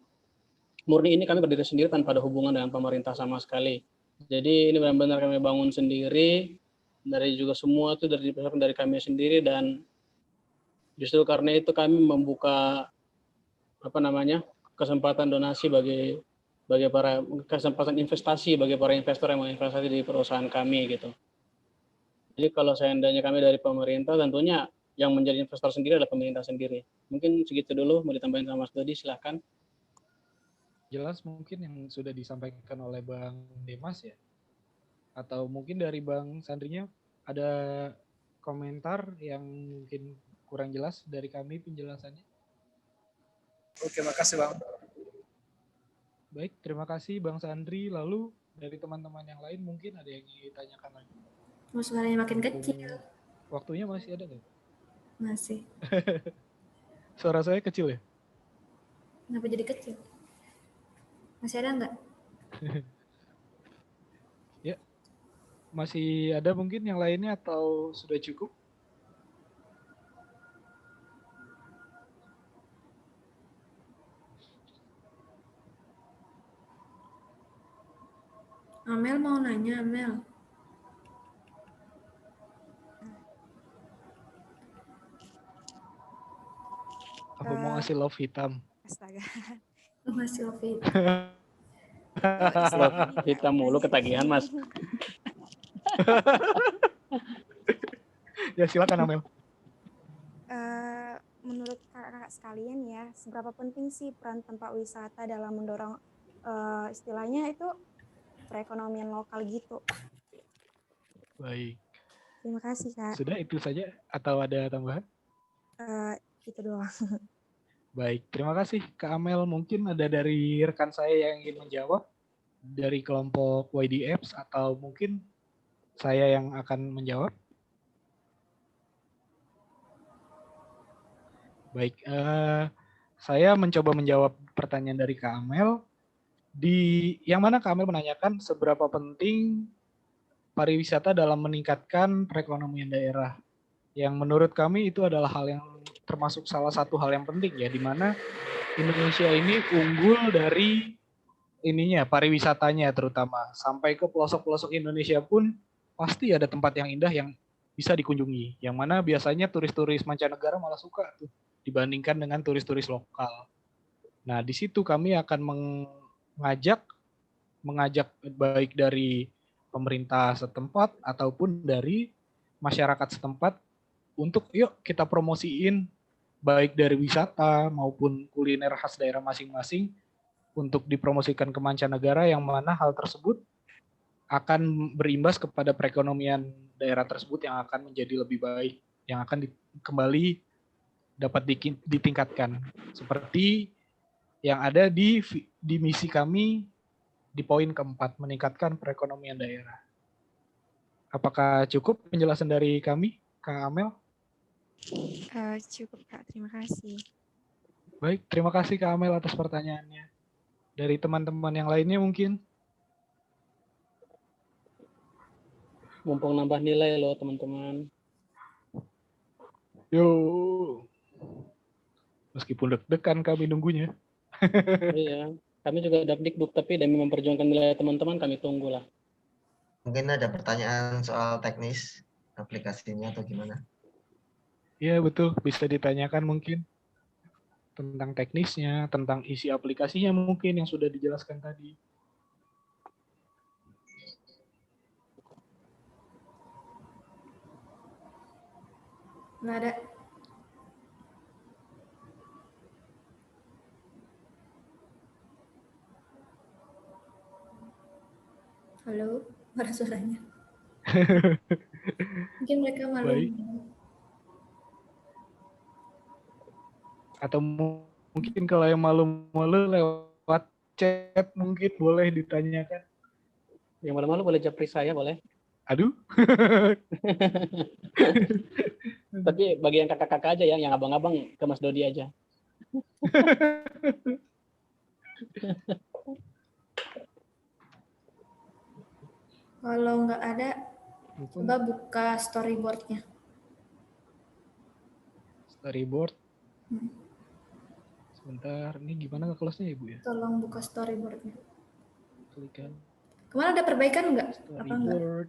murni ini kami berdiri sendiri tanpa ada hubungan dengan pemerintah sama sekali. Jadi ini benar-benar kami bangun sendiri, dari juga semua itu dari kami sendiri, dan justru karena itu kami membuka kesempatan donasi bagi para kesempatan investasi bagi para investor yang mau investasi di perusahaan kami gitu. Jadi kalau seandainya kami dari pemerintah, tentunya yang menjadi investor sendiri adalah pemerintah sendiri. Mungkin segitu dulu, mau ditambahin sama Mas Dodi, silahkan. Jelas mungkin yang sudah disampaikan oleh Bang Demas ya. Atau mungkin dari Bang Sandrinya ada komentar yang mungkin kurang jelas dari kami penjelasannya. Oke, makasih Bang. Baik, terima kasih Bang Sandri. Lalu dari teman-teman yang lain mungkin ada yang ingin ditanyakan lagi. Oh, suaranya makin kecil. Waktunya masih ada nggak? Masih. Suara saya kecil ya? Kenapa jadi kecil? Masih ada nggak? Ya, masih ada mungkin yang lainnya atau sudah cukup? Amel mau nanya, Amel. Apa mau ngasih love hitam? Astaga. Masih oke. Love hitam mulu ketagihan, Mas. Ya silakan Amel. Menurut kakak sekalian ya, seberapa penting sih peran tempat wisata dalam mendorong istilahnya itu perekonomian lokal gitu? Baik. Terima kasih Kak. Sudah itu saja atau ada tambahan? Itu doang. Baik, terima kasih Kak Amel. Mungkin ada dari rekan saya yang ingin menjawab dari kelompok YDFs atau mungkin saya yang akan menjawab. Baik, saya mencoba menjawab pertanyaan dari Kak Amel. Yang mana Kak Amel menanyakan seberapa penting pariwisata dalam meningkatkan perekonomian daerah. Yang menurut kami itu adalah hal yang termasuk salah satu hal yang penting ya, di mana Indonesia ini unggul dari pariwisatanya terutama. Sampai ke pelosok-pelosok Indonesia pun pasti ada tempat yang indah yang bisa dikunjungi. Yang mana biasanya turis-turis mancanegara malah suka tuh dibandingkan dengan turis-turis lokal. Nah, di situ kami akan mengajak baik dari pemerintah setempat ataupun dari masyarakat setempat untuk yuk kita promosiin baik dari wisata maupun kuliner khas daerah masing-masing untuk dipromosikan ke mancanegara, yang mana hal tersebut akan berimbas kepada perekonomian daerah tersebut yang akan menjadi lebih baik, yang akan kembali dapat ditingkatkan. Seperti yang ada di misi kami di poin keempat, meningkatkan perekonomian daerah. Apakah cukup penjelasan dari kami, Kak Amel? Cukup Kak, terima kasih. Baik, terima kasih Kak Amel atas pertanyaannya. Dari teman-teman yang lainnya mungkin? Mumpung nambah nilai loh teman-teman. Yo. Meskipun deg-degan kami nunggunya. Iya, kami juga deg-deg tapi demi memperjuangkan nilai teman-teman kami tunggulah. Mungkin ada pertanyaan soal teknis aplikasinya atau gimana? Iya betul, bisa ditanyakan mungkin tentang teknisnya, tentang isi aplikasinya mungkin yang sudah dijelaskan tadi. Nggak ada. Halo, mana suaranya? Mungkin mereka malu. Baik. Atau mungkin kalau yang malu-malu lewat chat mungkin boleh ditanyakan. Yang malu-malu boleh japri saya, boleh? Aduh. Tapi bagi yang kakak-kakak aja ya, yang abang-abang ke Mas Dodi aja. Kalau nggak ada, coba buka storyboard-nya. Storyboard. Sebentar, ini gimana close-nya Ibu ya? Tolong buka storyboard-nya. Klikkan. Kemarin ada perbaikan nggak? Apa enggak?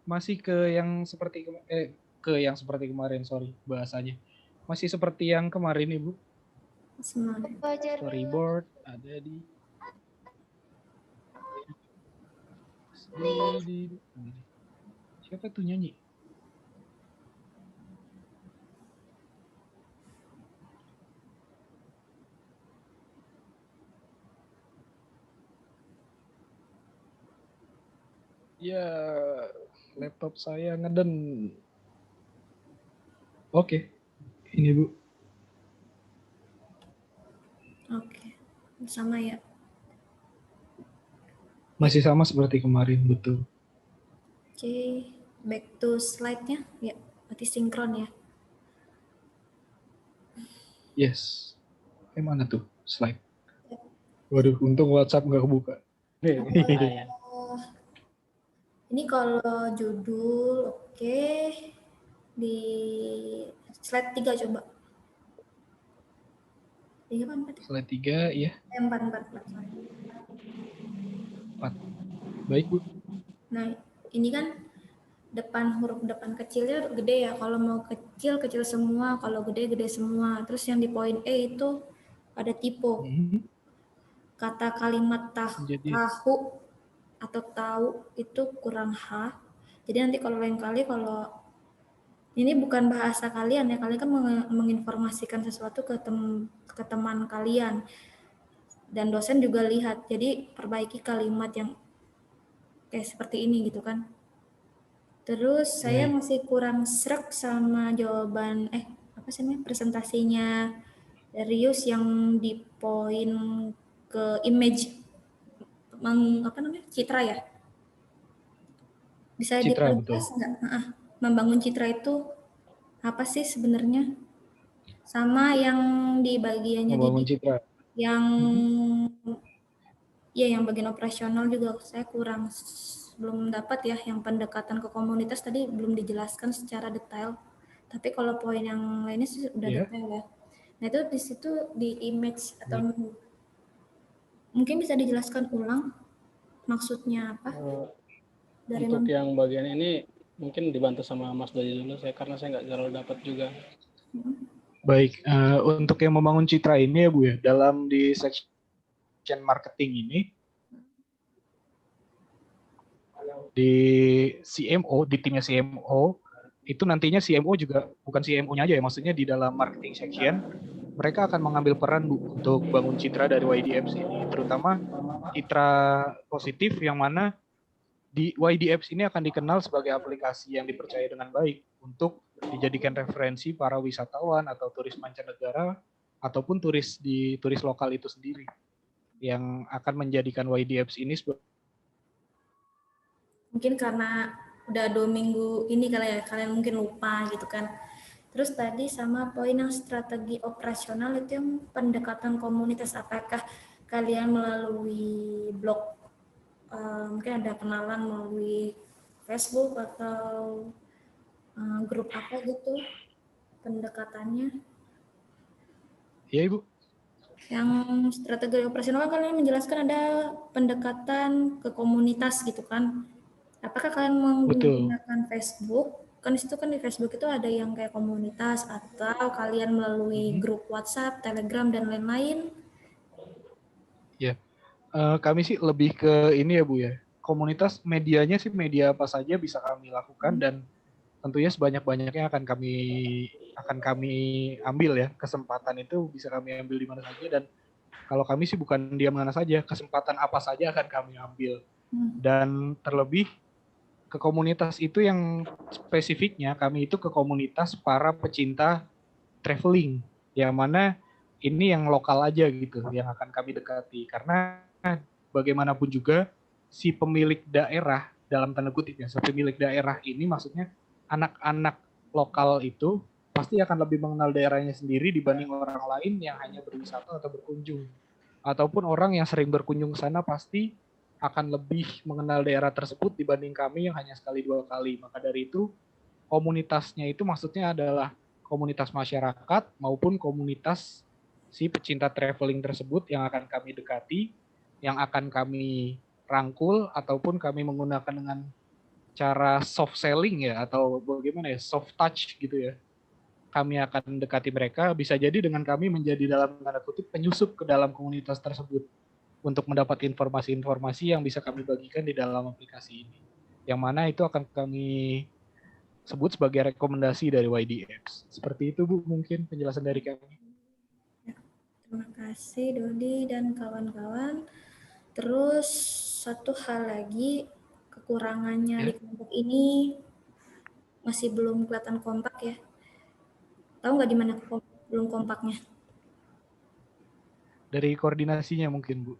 Masih ke yang seperti kemarin, sorry bahasanya. Masih seperti yang kemarin Ibu. Storyboard ada di siapa tuh nyanyi? Ya, laptop saya ngeden. Oke, ini Bu. Oke, sama ya. Masih sama seperti kemarin, betul. Oke, back to slide-nya. Ya, berarti sinkron ya. Yes. Mana tuh slide? Waduh, untung WhatsApp nggak kebuka. Ini kalau judul, oke. Di slide 3 coba. 3 apa 4? Slide 3, ya. 4. 4. Baik, Bu. Nah, ini kan huruf depan kecilnya gede ya. Kalau mau kecil, kecil semua. Kalau gede, gede semua. Terus yang di poin E itu ada typo. Kata kalimat tahu atau tahu itu kurang H. Jadi nanti kalau lain kali, kalau ini bukan bahasa kalian ya, kalian kan menginformasikan sesuatu ke teman kalian. Dan dosen juga lihat. Jadi perbaiki kalimat yang kayak seperti ini gitu kan. Terus saya masih kurang srek sama jawaban apa sih namanya, presentasinya Darius yang di poin ke image citra ya. Bisa diperjelas nggak? Membangun citra itu apa sih sebenarnya? Sama yang di bagiannya Membangun Didi, citra. yang ya yang bagian operasional juga saya kurang, belum dapat ya, yang pendekatan ke komunitas tadi belum dijelaskan secara detail. Tapi kalau poin yang lainnya sih udah detail ya. Nah itu di situ di image atau mungkin bisa dijelaskan ulang maksudnya apa? Dari Untuk yang bagian ini mungkin dibantu sama Mas Dodi dulu, karena saya nggak terlalu dapat juga. Baik, untuk yang membangun citra ini ya Bu ya, dalam di section marketing ini, di CMO, di timnya CMO, itu nantinya CMO juga, bukan CMO-nya aja ya, maksudnya di dalam marketing section, mereka akan mengambil peran Bu untuk bangun citra dari YDapps ini, terutama citra positif yang mana di YDapps ini akan dikenal sebagai aplikasi yang dipercaya dengan baik untuk dijadikan referensi para wisatawan atau turis mancanegara ataupun turis lokal itu sendiri yang akan menjadikan YDapps ini mungkin karena udah 2 minggu ini kali ya, kalian mungkin lupa gitu kan. Terus tadi sama poin yang strategi operasional itu yang pendekatan komunitas, apakah kalian melalui blog, mungkin ada kenalan melalui Facebook atau grup apa gitu pendekatannya? Iya Ibu. Yang strategi operasional kan kalian menjelaskan ada pendekatan ke komunitas gitu kan. Apakah kalian menggunakan Facebook? Kan di situ kan di Facebook itu ada yang kayak komunitas, atau kalian melalui grup WhatsApp, Telegram dan lain-lain? Ya, kami sih lebih ke ini ya Bu ya. Komunitas medianya sih media apa saja bisa kami lakukan dan tentunya sebanyak-banyaknya akan kami ambil ya, kesempatan itu bisa kami ambil di mana saja, dan kalau kami sih bukan di mana saja, kesempatan apa saja akan kami ambil. Dan terlebih ke komunitas itu yang spesifiknya kami itu ke komunitas para pecinta traveling, yang mana ini yang lokal aja gitu yang akan kami dekati, karena bagaimanapun juga si pemilik daerah dalam tanda kutip ya, si pemilik daerah ini maksudnya anak-anak lokal itu pasti akan lebih mengenal daerahnya sendiri dibanding orang lain yang hanya berwisata atau berkunjung. Ataupun orang yang sering berkunjung ke sana pasti akan lebih mengenal daerah tersebut dibanding kami yang hanya sekali 2 kali. Maka dari itu komunitasnya itu maksudnya adalah komunitas masyarakat maupun komunitas si pecinta traveling tersebut yang akan kami dekati, yang akan kami rangkul ataupun kami menggunakan dengan cara soft selling ya, atau bagaimana ya, soft touch gitu ya. Kami akan dekati mereka, bisa jadi dengan kami menjadi dalam tanda kutip penyusup ke dalam komunitas tersebut untuk mendapat informasi-informasi yang bisa kami bagikan di dalam aplikasi ini. Yang mana itu akan kami sebut sebagai rekomendasi dari YDapps. Seperti itu Bu, mungkin penjelasan dari kami. Terima kasih Dodi dan kawan-kawan. Terus satu hal lagi, kekurangannya di kelompok ini masih belum kelihatan kompak ya. Tahu nggak di mana belum kompaknya? Dari koordinasinya mungkin, Bu.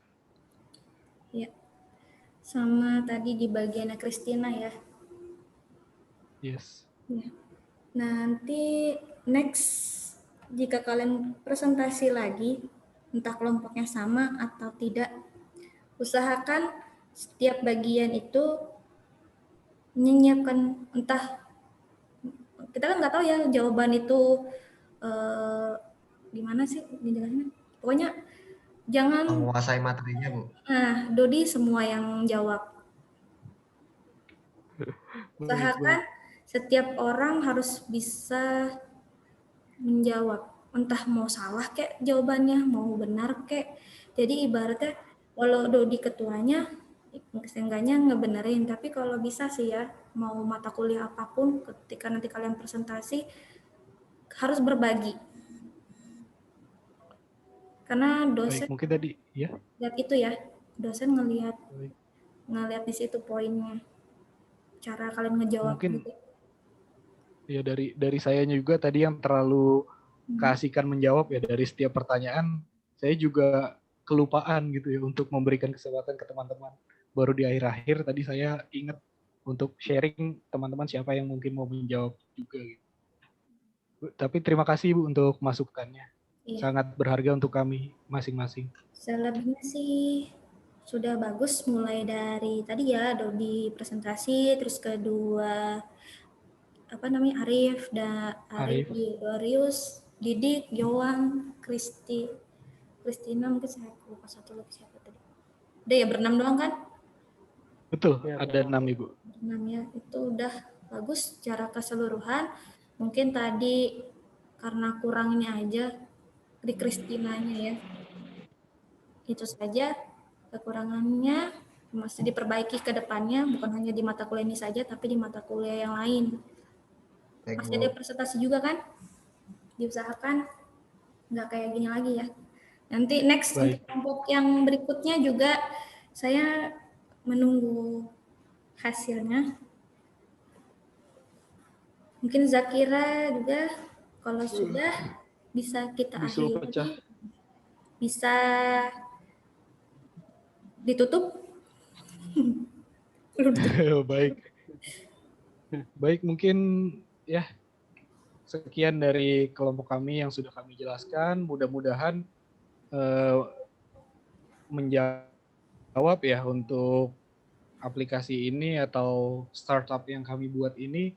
Ya. Sama tadi di bagiannya Christina ya. Yes. Ya. Nanti next jika kalian presentasi lagi, entah kelompoknya sama atau tidak, usahakan setiap bagian itu menyiapkan, entah kita kan nggak tahu ya jawaban itu gimana sih dijelasin. Pokoknya jangan Menguasai materinya, Bu. Nah, Dodi semua yang jawab. Usahakan setiap orang harus bisa menjawab. Entah mau salah kek jawabannya, mau benar kek. Jadi ibaratnya kalau Dodi ketuanya, seenggaknya ngebenerin. Tapi kalau bisa sih ya, mau mata kuliah apapun, ketika nanti kalian presentasi, harus berbagi. Karena dosen Baik, mungkin tadi ya. lihat itu ya, dosen ngelihat di situ poinnya, cara kalian ngejawab Mungkin gitu. ya dari sayanya juga tadi yang terlalu keasikan menjawab ya, dari setiap pertanyaan saya juga kelupaan gitu ya untuk memberikan kesempatan ke teman-teman. Baru di akhir-akhir tadi saya ingat untuk sharing teman-teman siapa yang mungkin mau menjawab juga gitu. Tapi terima kasih Bu untuk masukannya. Iya. Sangat berharga untuk kami masing-masing. Selebihnya sih sudah bagus, mulai dari tadi ya Dodi presentasi, terus kedua Arif, Dorius, Didik, Yowan, Kristina, mungkin saya lupa satu lagi siapa tadi. Udah ya berenam doang kan? Betul, ada 6 Ibu. Berenam ya, itu udah bagus secara keseluruhan. Mungkin tadi karena kurang ini aja di Kristinanya ya. Itu saja kekurangannya, masih diperbaiki ke depannya, bukan hanya di mata kuliah ini saja, tapi di mata kuliah yang lain. Masih ada presentasi juga kan? Diusahakan nggak kayak gini lagi ya. Nanti next untuk kelompok yang berikutnya juga saya menunggu hasilnya. Mungkin Zakira juga kalau sudah bisa kita akhiri. Bisa ditutup? Baik, mungkin ya sekian dari kelompok kami yang sudah kami jelaskan. Mudah-mudahan menjawab ya untuk aplikasi ini atau startup yang kami buat ini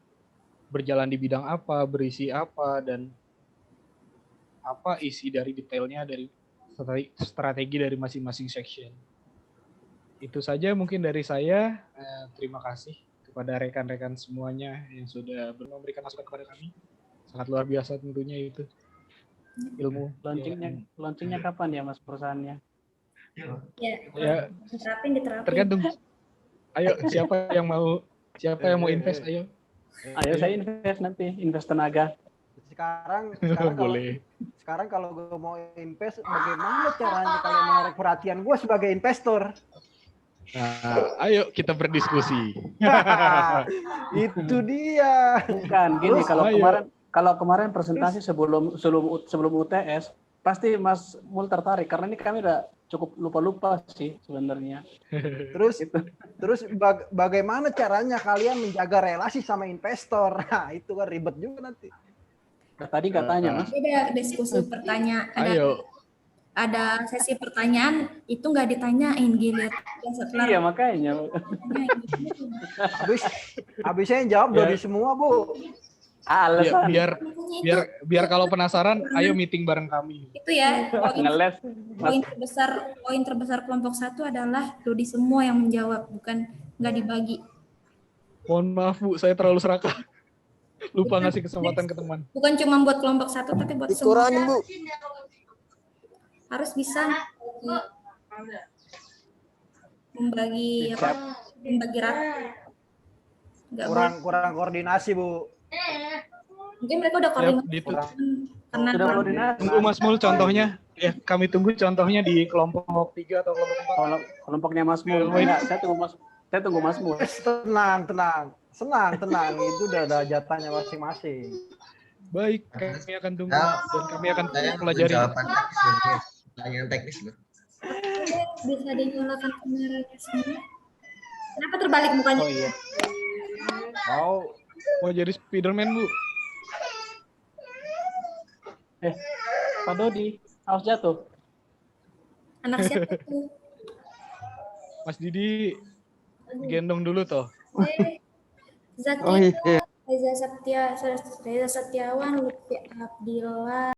berjalan di bidang apa, berisi apa, dan apa isi dari detailnya dari strategi dari masing-masing section. Itu saja mungkin dari saya. Terima kasih kepada rekan-rekan semuanya yang sudah memberikan masukan kepada kami. Sangat luar biasa tentunya itu ilmu. Launchingnya kapan ya Mas perusahaannya? Ya, diterapin. Tergantung. Ayo siapa yang mau invest, ayo. Ayo saya invest nanti, invest tenaga. Sekarang boleh. Sekarang kalau gue mau invest, bagaimana caranya kalian menarik perhatian gue sebagai investor? Nah, ayo kita berdiskusi. Itu dia. Bukan gini, kalau kemarin presentasi sebelum UTS, pasti Mas Mul tertarik karena ini kami udah cukup lupa-lupa sih sebenarnya. Terus bagaimana caranya kalian menjaga relasi sama investor? Nah, itu kan ribet juga nanti. Tadi katanya Mas. Ada diskusi pertanyaan. Ayo. Ada sesi pertanyaan itu nggak ditanyain gilir. Iya makanya. Habisnya yang jawab Dodi semua Bu. Alasan. Biar kalau penasaran, ayo meeting bareng kami. Itu ya. Poin terbesar kelompok 1 adalah Dodi semua yang menjawab, bukan nggak dibagi. Mohon maaf Bu, saya terlalu serakah. Lupa ngasih kesempatan ke teman. Bukan cuma buat kelompok 1 tapi buat semua. Bu. Harus bisa membagi rata. Kurang koordinasi Bu. Mungkin mereka udah koordinasi. Karena tunggu Mas Mul contohnya. Kami tunggu contohnya di kelompok 3 atau kelompok 4. Kelompoknya Mas Mul. Saya tunggu Saya tunggu Mas Mus. Tenang. Senang. Itu udah ada jatahnya masing-masing. Baik, kami akan tunggu dan kami akan pelajari. Jawaban teknis dulu. Pertanyaan teknis loh. Bisa dinyalakan kameranya semua. Kenapa terbalik mukanya? Oh iya. Mau jadi Spiderman, Bu? Pak Dodi, awas jatuh. Anak siapa tuh? Mas Didi gendong dulu toh. Zakia, Oh iya. Reza Setiawan, Lutfi Abdillah.